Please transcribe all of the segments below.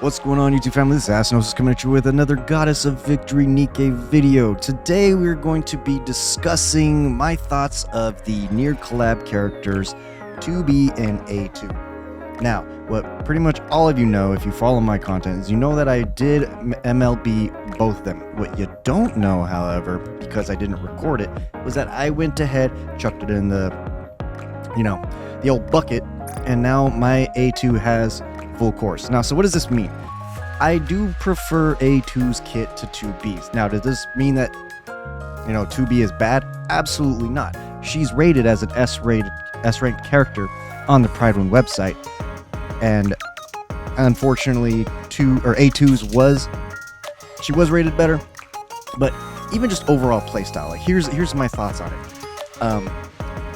What's going on, YouTube family? This is Astinosis coming at you with another Goddess of Victory Nikke video. Today we're going to be discussing my thoughts of the Nier Collab characters 2B and A2. Now, what pretty much all of you know if you follow my content is you know that I did MLB both of them. What you don't know, however, because I didn't record it, was that I went ahead, chucked it in the old bucket, and now my A2 has full course. Now, so what does this mean? I do prefer A2's kit to 2B's. Now, does this mean that 2B is bad? Absolutely not. She's rated as an S-ranked character on the Pride1 website, and unfortunately, A2's was rated better. But even just overall playstyle, like here's my thoughts on it.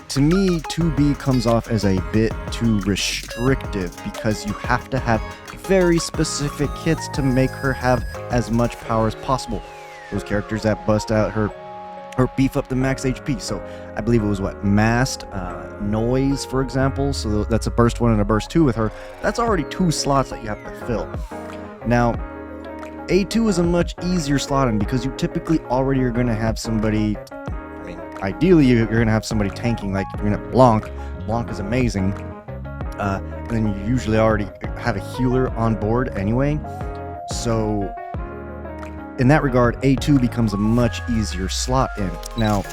To me, 2B comes off as a bit too restrictive because you have to have very specific kits to make her have as much power as possible. Those characters that bust out her beef up the max HP. So I believe it was Mast, Noise, for example. So that's a burst 1 and a burst 2 with her. That's already 2 slots that you have to fill. Now, A2 is a much easier slot in because you typically already are going to have somebody. Ideally, you're going to have somebody tanking, like you're going to Blanc. Blanc is amazing. And then you usually already have a healer on board anyway. So, in that regard, A2 becomes a much easier slot in. Now,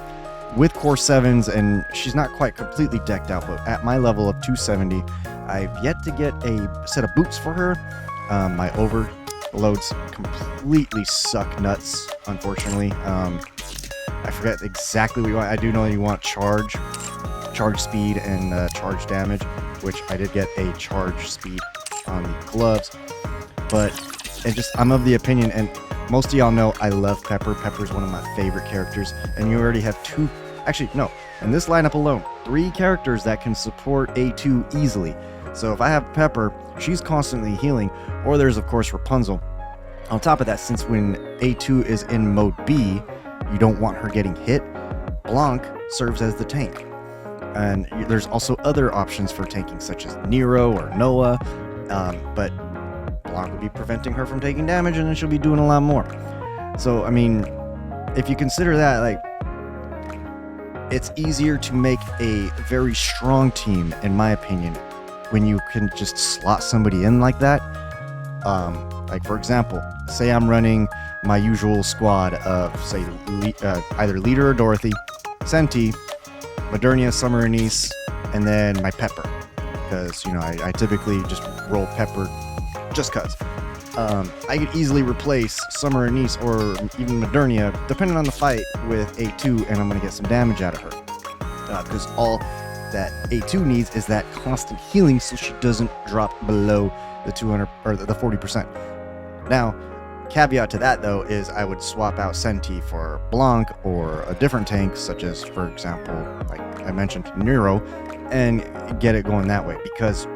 with Core 7s, and she's not quite completely decked out, but at my level of 270, I've yet to get a set of boots for her. My overloads completely suck nuts, unfortunately. I forget exactly what you want. I do know you want charge speed, and charge damage, which I did get a charge speed on the gloves. But I'm of the opinion, and most of y'all know I love Pepper. Pepper is one of my favorite characters, and you already have in this lineup alone, 3 characters that can support A2 easily. So if I have Pepper, she's constantly healing, or there's of course Rapunzel. On top of that, since when A2 is in mode B, you don't want her getting hit, Blanc serves as the tank. And there's also other options for tanking, such as Nero or Noah, but Blanc would be preventing her from taking damage, and then she'll be doing a lot more. So, I mean, if you consider that, like, it's easier to make a very strong team, in my opinion, when you can just slot somebody in like that. Like, for example, say I'm running my usual squad of, say, either Leader or Dorothy, Senti, Modernia, Summer Anise, and then my Pepper. Because, I typically just roll Pepper just cuz. I could easily replace Summer Anise or even Modernia, depending on the fight, with A2, and I'm going to get some damage out of her. Because all that A2 needs is that constant healing so she doesn't drop below the 200 or the 40%. Now, caveat to that, though, is I would swap out Senti for Blanc or a different tank, such as, for example, like I mentioned, Nero, and get it going that way, because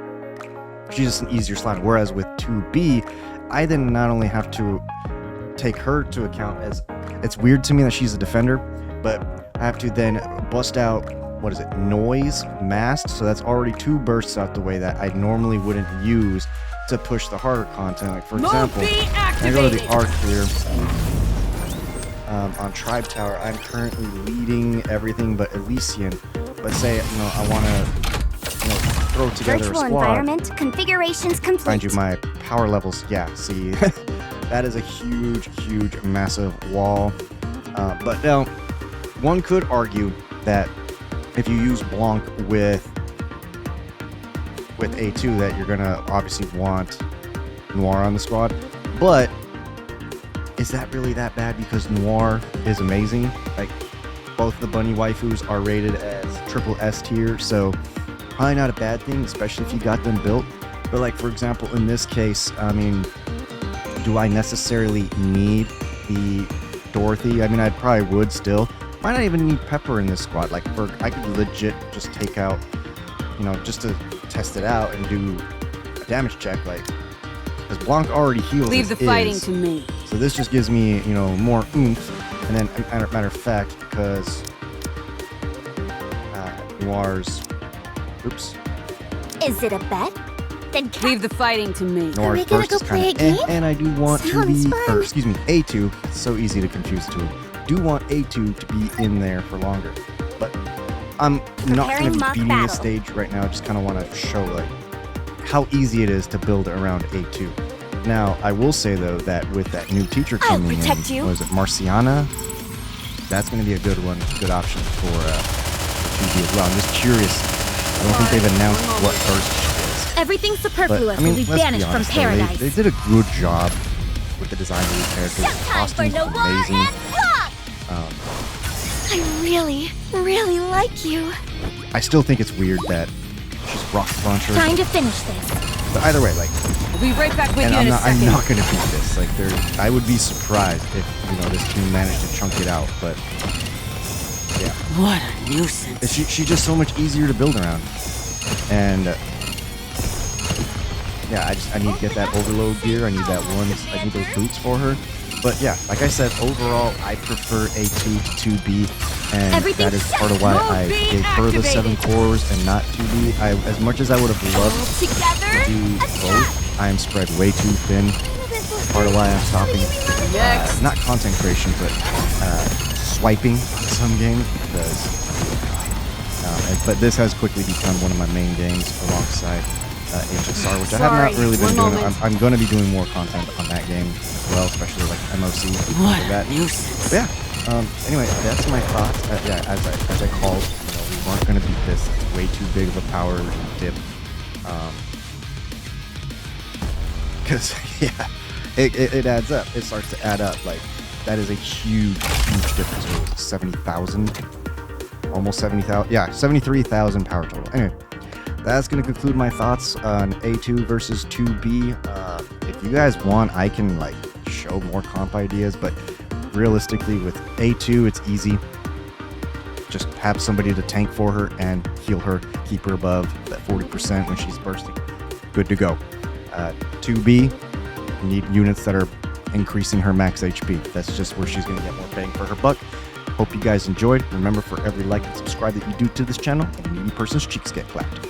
she's just an easier slot. Whereas with 2B, I then not only have to take her to account, as it's weird to me that she's a defender, but I have to then bust out, Noise, Mast, so that's already 2 bursts out the way that I normally wouldn't use to push the harder content. Like, for example, I go to the Arc here. On Tribe Tower, I'm currently leading everything but Elysian. But say, I want to, throw together Virtual a squad. Environment configurations complete. Mind you, my power levels, see, that is a huge, massive wall. But now, one could argue that if you use Blanc with A2, that you're gonna obviously want Noir on the squad, but is that really that bad? Because Noir is amazing. Like, both the bunny waifus are rated as triple S tier, so probably not a bad thing, especially if you got them built. But, like, for example, in this case, I mean, do I necessarily need the Dorothy? I mean, I probably would still. Might not even need Pepper in this squad. Like, I could legit just take out, just to test it out and do a damage check, like, because Blanc already heals. Leave the fighting to me. So this just gives me, more oomph. And then, matter of fact, because Noir's, Is it a bet? then cat. Leave the fighting to me. Nor we gonna first go is play a kinda game? and I do want Sounds to be, fun. or excuse me, A2. It's so easy to confuse two. Do want A2 to be in there for longer, but I'm not going Preparing to be mock beating battle. this stage right now. I just kind of want to show like how easy it is to build around A2. Now, I will say though that with that new teacher I'll coming protect in, you. was it Marciana? That's going to be a good one, good option for 2B as well. I'm just curious. I don't think they've announced what burst she is. Everything But, superfluous I mean, will be let's banished honest, from though, paradise. They did a good job with the design of these characters. The costumes are amazing. I really, really like you. I still think it's weird that she's rocket launcher. Time to finish this. But either way, like, We'll be right back with and you I'm in a not second. gonna beat this. Like, I would be surprised if this team managed to chunk it out. But yeah, What a nuisance. she's just so much easier to build around. And yeah, I need to get that overload gear. I need those boots for her. But yeah, like I said, overall, I prefer A2 to 2B, and Everything's that is part of why I Mode B gave her the 7 activated. cores and not 2B. As much as I would have loved Together. to do both, I am spread way too thin. Part of why I'm stopping, Next. not content creation, but swiping some games because. But this has quickly become one of my main games alongside HSR, which I have not Sorry, really been one doing. moment. I'm going to be doing more content on that game as well, especially like MOC. What Like that. a nuisance. But yeah. Anyway, that's my thoughts. Yeah, as I called, we weren't going to beat this. It's way too big of a power dip. Because yeah, it adds up. It starts to add up. Like that is a huge difference. It was 70,000, almost 70,000. Yeah, 73,000 power total. Anyway. That's going to conclude my thoughts on A2 versus 2B. If you guys want, I can like show more comp ideas, but realistically with A2, it's easy. Just have somebody to tank for her and heal her, keep her above that 40% when she's bursting. Good to go. 2B, you need units that are increasing her max HP. That's just where she's going to get more bang for her buck. Hope you guys enjoyed. Remember, for every like and subscribe that you do to this channel, a needy person's cheeks get clapped.